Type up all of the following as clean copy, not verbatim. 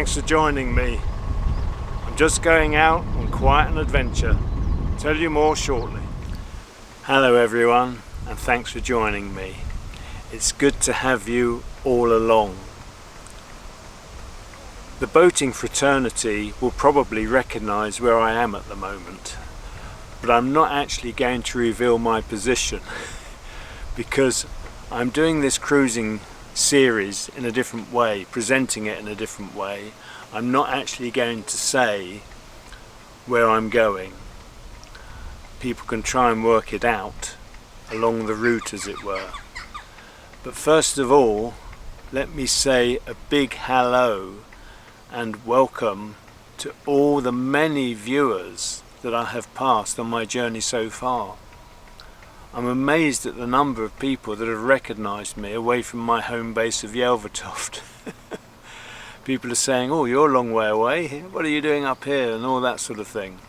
thanks for joining me. I'm just going out on quite an adventure. Tell you more shortly. Hello everyone, and thanks for joining me. It's good to have you all along. The boating fraternity will probably recognise where I am at the moment, but I'm not actually going to reveal my position because I'm doing this cruising series in a different way, presenting it in a different way. I'm not actually going to say where I'm going. People can try and work it out along the route, as it were. But first of all, let me say a big hello and welcome to all the many viewers that I have passed on my journey so far. I'm amazed at the number of people that have recognised me away from my home base of Yelvertoft. People are saying, oh, you're a long way away, what are you doing up here, and all that sort of thing.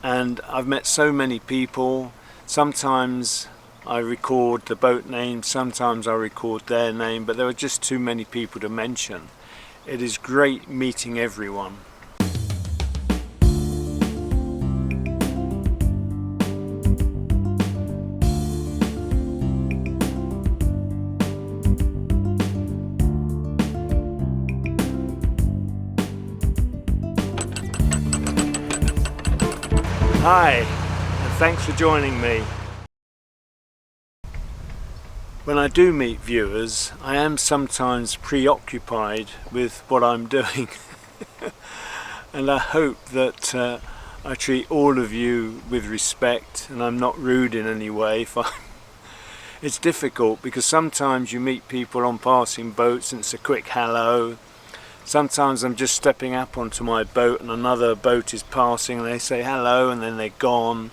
And I've met so many people. Sometimes I record the boat name, sometimes I record their name, but there are just too many people to mention. It is great meeting everyone. Hi, and thanks for joining me. When I do meet viewers, I am sometimes preoccupied with what I'm doing. And I hope that I treat all of you with respect and I'm not rude in any way. It's difficult because sometimes you meet people on passing boats and it's a quick hello. Sometimes I'm just stepping up onto my boat and another boat is passing and they say hello and then they're gone.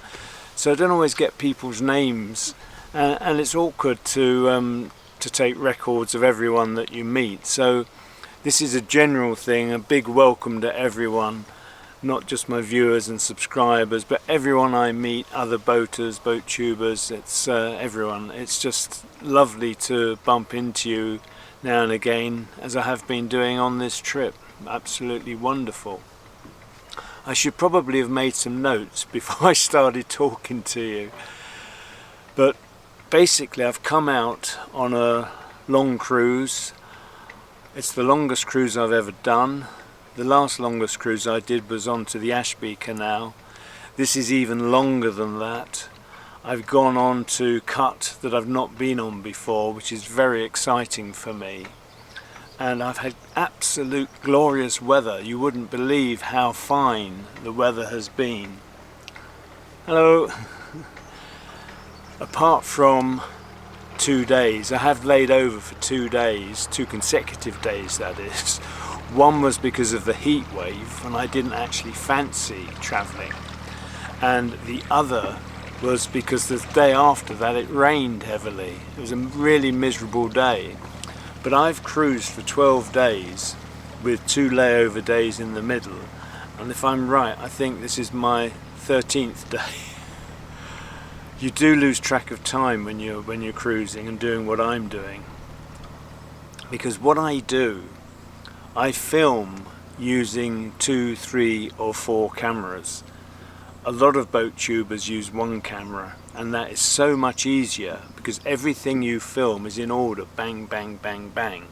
So I don't always get people's names, and it's awkward to take records of everyone that you meet. So this is a general thing, a big welcome to everyone, not just my viewers and subscribers, but everyone I meet, other boaters, boat tubers, it's everyone. It's just lovely to bump into you now and again, as I have been doing on this trip. Absolutely wonderful. I should probably have made some notes before I started talking to you, but basically I've come out on a long cruise. It's the longest cruise I've ever done. The last longest cruise I did was onto the Ashby Canal. This is even longer than that. I've gone on to cut that I've not been on before, which is very exciting for me. And I've had absolute glorious weather. You wouldn't believe how fine the weather has been. Hello. Apart from 2 days, I have laid over for 2 days, 2 consecutive days that is. One was because of the heat wave and I didn't actually fancy travelling. And the other was because the day after that it rained heavily. It was a really miserable day. But I've cruised for 12 days with 2 layover days in the middle, and if I'm right, I think this is my 13th day. You do lose track of time when you're cruising and doing what I'm doing, because what I do, I film using 2, 3 or 4 cameras. A lot of boat tubers use 1 camera, and that is so much easier because everything you film is in order, bang, bang, bang, bang.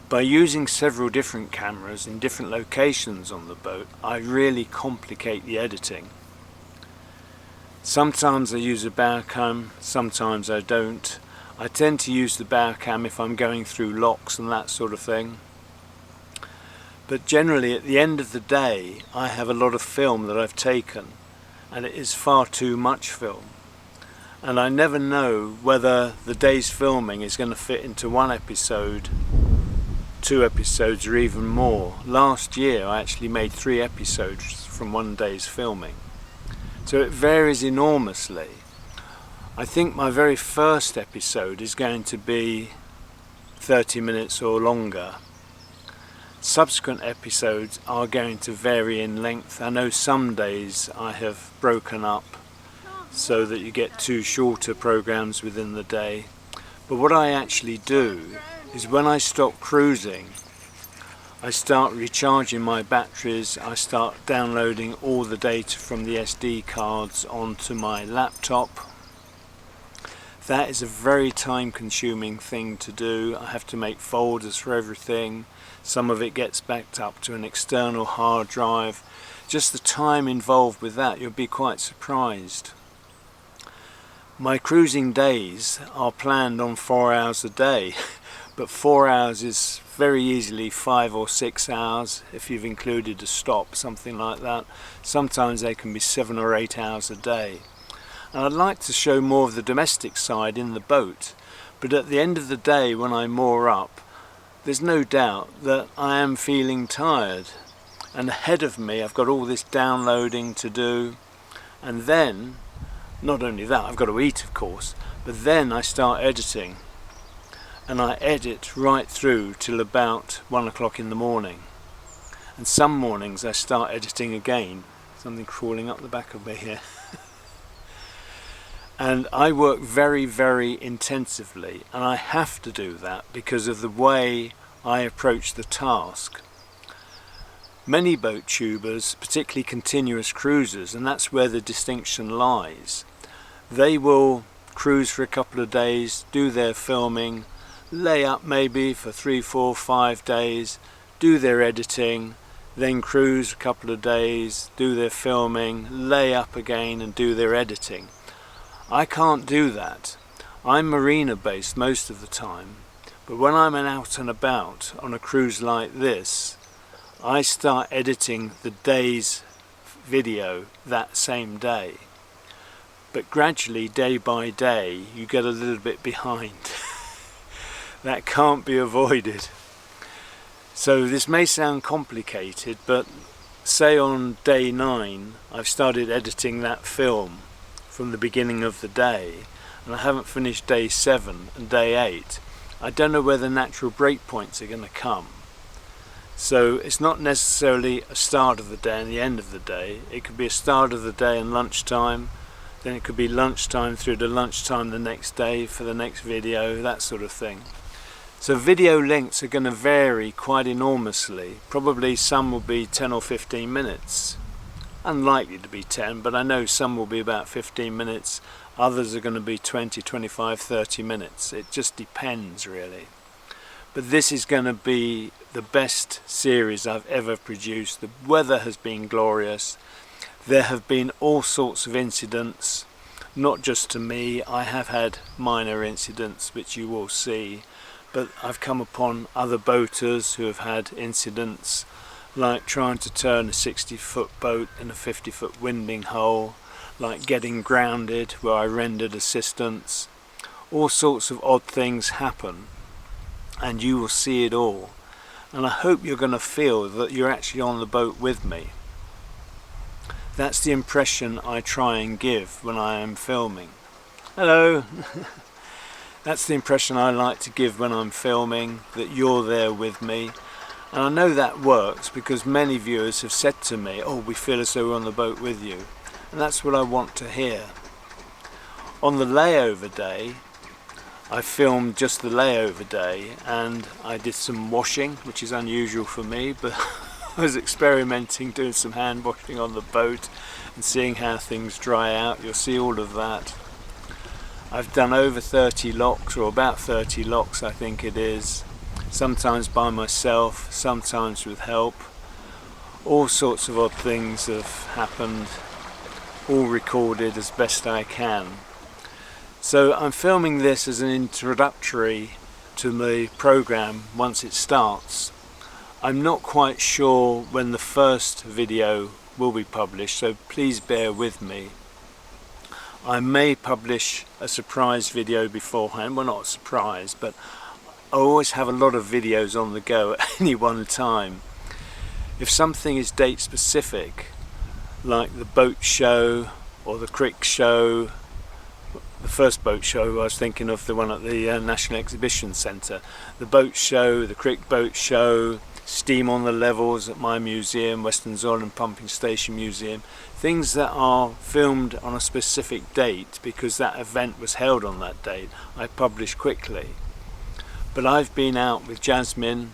By using several different cameras in different locations on the boat, I really complicate the editing. Sometimes I use a bow cam, sometimes I don't. I tend to use the bow cam if I'm going through locks and that sort of thing. But generally at the end of the day I have a lot of film that I've taken, and it is far too much film. And I never know whether the day's filming is going to fit into 1 episode, 2 episodes or even more. Last year I actually made 3 episodes from 1 day's filming. So it varies enormously. I think my very first episode is going to be 30 minutes or longer. Subsequent episodes are going to vary in length. I know some days I have broken up so that you get 2 shorter programs within the day. But what I actually do is when I stop cruising, I start recharging my batteries, I start downloading all the data from the SD cards onto my laptop. That is a very time-consuming thing to do. I have to make folders for everything. Some of it gets backed up to an external hard drive. Just the time involved with that, you'll be quite surprised. My cruising days are planned on 4 hours a day, but 4 hours is very easily 5 or 6 hours if you've included a stop, something like that. Sometimes they can be 7 or 8 hours a day. And I'd like to show more of the domestic side in the boat, but at the end of the day when I moor up, there's no doubt that I am feeling tired. And ahead of me I've got all this downloading to do, and then, not only that, I've got to eat of course, but then I start editing. And I edit right through till about 1 o'clock in the morning. And some mornings I start editing again. Something crawling up the back of me here. And I work very, very intensively, and I have to do that because of the way I approach the task. Many boat tubers, particularly continuous cruisers, and that's where the distinction lies, they will cruise for a couple of days, do their filming, lay up maybe for 3, 4, 5 days, do their editing, then cruise a couple of days, do their filming, lay up again and do their editing. I can't do that. I'm marina based most of the time, but when I'm out and about on a cruise like this, I start editing the day's video that same day. But gradually, day by day, you get a little bit behind. That can't be avoided. So this may sound complicated, but say on day 9 I've started editing that film from the beginning of the day, and I haven't finished day 7 and day 8. I don't know where the natural breakpoints are going to come. So it's not necessarily a start of the day and the end of the day. It could be a start of the day and lunchtime, then it could be lunchtime through to lunchtime the next day for the next video, that sort of thing. So video lengths are going to vary quite enormously. Probably some will be 10 or 15 minutes. Unlikely to be 10, but I know some will be about 15 minutes. Others are going to be 20, 25, 30 minutes. It just depends really. But this is going to be the best series I've ever produced. The weather has been glorious. There have been all sorts of incidents, not just to me. I have had minor incidents which you will see, but I've come upon other boaters who have had incidents like trying to turn a 60-foot boat in a 50-foot winding hole, like getting grounded where I rendered assistance. All sorts of odd things happen, and you will see it all. And I hope you're going to feel that you're actually on the boat with me. That's the impression I try and give when I am filming. Hello! That's the impression I like to give when I'm filming, that you're there with me. And I know that works because many viewers have said to me, oh, we feel as though we're on the boat with you. And that's what I want to hear. On the layover day, I filmed just the layover day, and I did some washing, which is unusual for me, but I was experimenting, doing some hand washing on the boat and seeing how things dry out. You'll see all of that. I've done over 30 locks, or about 30 locks I think it is, sometimes by myself, sometimes with help. All sorts of odd things have happened, all recorded as best I can. So I'm filming this as an introductory to the program once it starts. I'm not quite sure when the first video will be published, so please bear with me. I may publish a surprise video beforehand. Well, not a surprise, but I always have a lot of videos on the go at any one time. If something is date specific, like the boat show or the crick show, the first boat show I was thinking of, the one at the National Exhibition Centre, the boat show, the crick boat show, steam on the levels at my museum, Western Oil and Pumping Station Museum, things that are filmed on a specific date because that event was held on that date, I publish quickly. But I've been out with Jasmine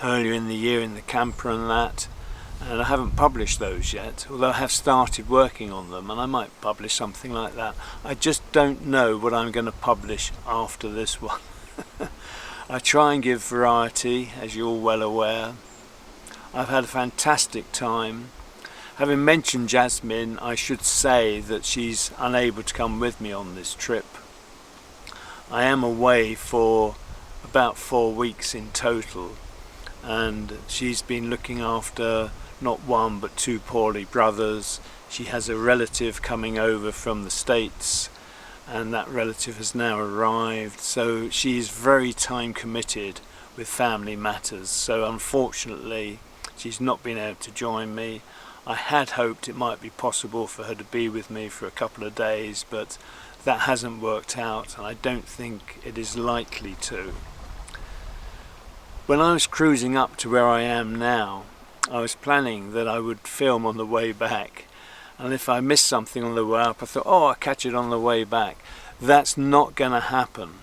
earlier in the year in the camper and that, and I haven't published those yet, although I have started working on them, and I might publish something like that. I just don't know what I'm going to publish after this one. I try and give variety, as you're all well aware. I've had a fantastic time. Having mentioned Jasmine, I should say that she's unable to come with me on this trip. I am away for about 4 weeks in total, and she's been looking after not one but 2 poorly brothers. She has a relative coming over from the States, and that relative has now arrived, so she's very time committed with family matters, so unfortunately she's not been able to join me. I had hoped it might be possible for her to be with me for a couple of days, but that hasn't worked out, and I don't think it is likely to. When I was cruising up to where I am now, I was planning that I would film on the way back, and if I missed something on the way up, I thought, oh, I'll catch it on the way back. That's not going to happen.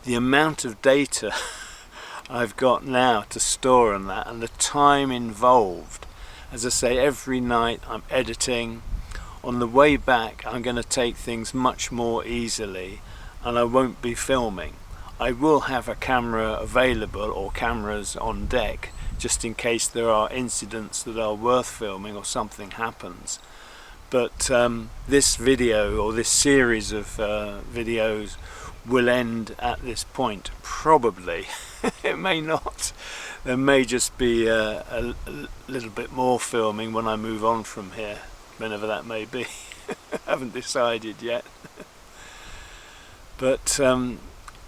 The amount of data I've got now to store on that, and the time involved. As I say, every night I'm editing. On the way back I'm going to take things much more easily, and I won't be filming. I will have a camera available, or cameras on deck, just in case there are incidents that are worth filming or something happens. But this video, or this series of videos, will end at this point, probably. It may not. There may just be a little bit more filming when I move on from here, whenever that may be. I haven't decided yet. But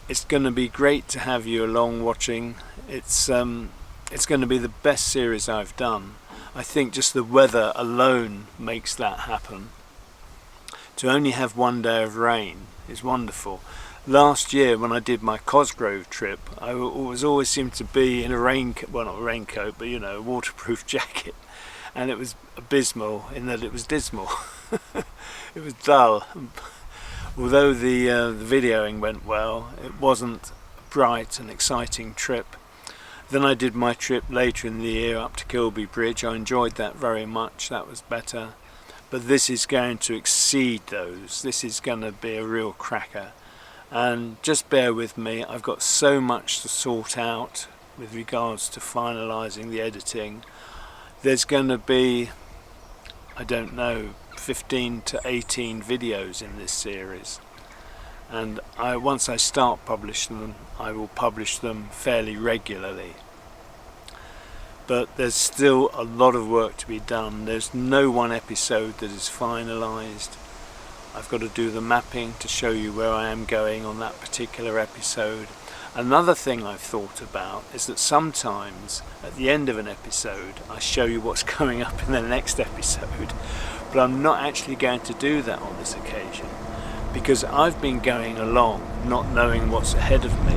it's going to be great to have you along watching. It's going to be the best series I've done. I think just the weather alone makes that happen. To only have 1 day of rain is wonderful. Last year when I did my Cosgrove trip, I always seemed to be in a raincoat, well, not a raincoat, but you know, a waterproof jacket, and it was abysmal in that it was dismal. It was dull. Although the videoing went well, it wasn't a bright and exciting trip. Then I did my trip later in the year up to Kilby Bridge. I enjoyed that very much. That was better. But this is going to exceed those. This is going to be a real cracker. And just bear with me. I've got so much to sort out with regards to finalising the editing. There's going to be, I don't know, 15 to 18 videos in this series. And once I start publishing them, I will publish them fairly regularly. But there's still a lot of work to be done. There's no one episode that is finalised. I've got to do the mapping to show you where I am going on that particular episode. Another thing I've thought about is that sometimes at the end of an episode I show you what's coming up in the next episode, but I'm not actually going to do that on this occasion, because I've been going along not knowing what's ahead of me.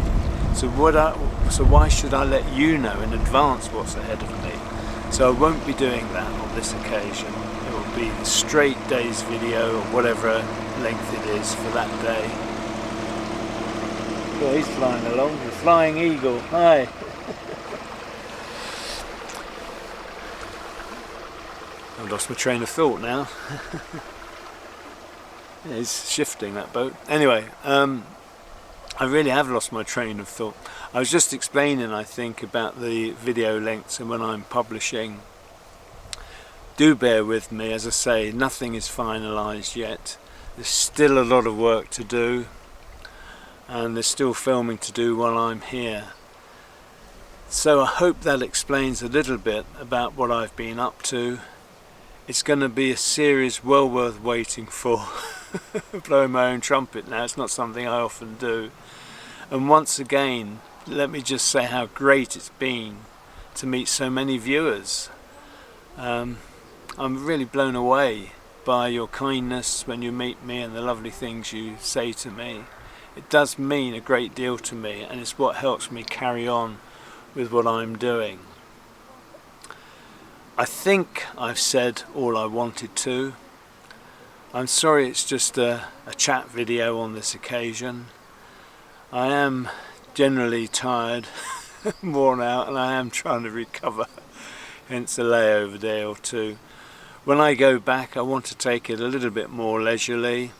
So why should I let you know in advance what's ahead of me? So I won't be doing that on this occasion. It will be the straight day's video, or whatever length it is for that day. Oh, he's flying along, the flying eagle. Hi. I've lost my train of thought now. Yeah, he's shifting, that boat. Anyway, I really have lost my train of thought. I was just explaining, I think, about the video lengths and when I'm publishing. Do bear with me. As I say, nothing is finalised yet. There's still a lot of work to do, and there's still filming to do while I'm here. So I hope that explains a little bit about what I've been up to. It's going to be a series well worth waiting for. Blowing my own trumpet now, it's not something I often do. And once again, let me just say how great it's been to meet so many viewers. I'm really blown away by your kindness when you meet me and the lovely things you say to me. It does mean a great deal to me, and it's what helps me carry on with what I'm doing. I think I've said all I wanted to. I'm sorry it's just a chat video on this occasion. I am generally tired worn out, and I am trying to recover, hence a layover day or two. When I go back, I want to take it a little bit more leisurely,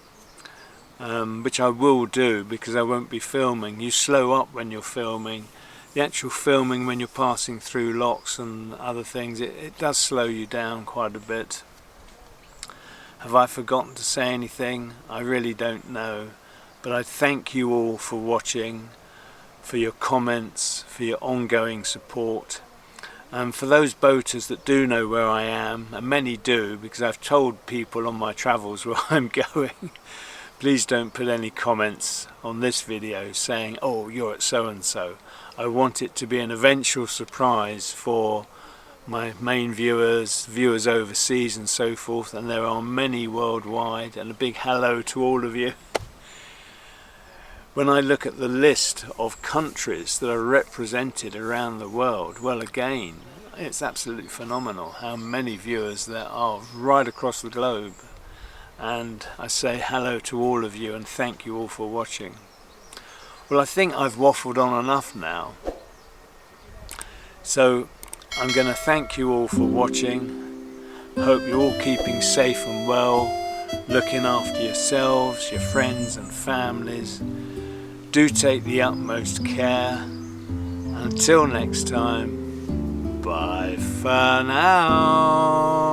which I will do because I won't be filming. You slow up when you're filming. The actual filming when you're passing through locks and other things, it does slow you down quite a bit. Have I forgotten to say anything? I really don't know. But I thank you all for watching, for your comments, for your ongoing support. And for those boaters that do know where I am, and many do because I've told people on my travels where I'm going, please don't put any comments on this video saying, oh, you're at so-and-so. I want it to be an eventual surprise for my main viewers, viewers overseas and so forth, and there are many worldwide, and a big hello to all of you. When I look at the list of countries that are represented around the world, well, again, it's absolutely phenomenal how many viewers there are right across the globe. And I say hello to all of you and thank you all for watching. Well, I think I've waffled on enough now. So I'm going to thank you all for watching. Hope you're all keeping safe and well, looking after yourselves, your friends and families. Do take the utmost care. Until next time, bye for now.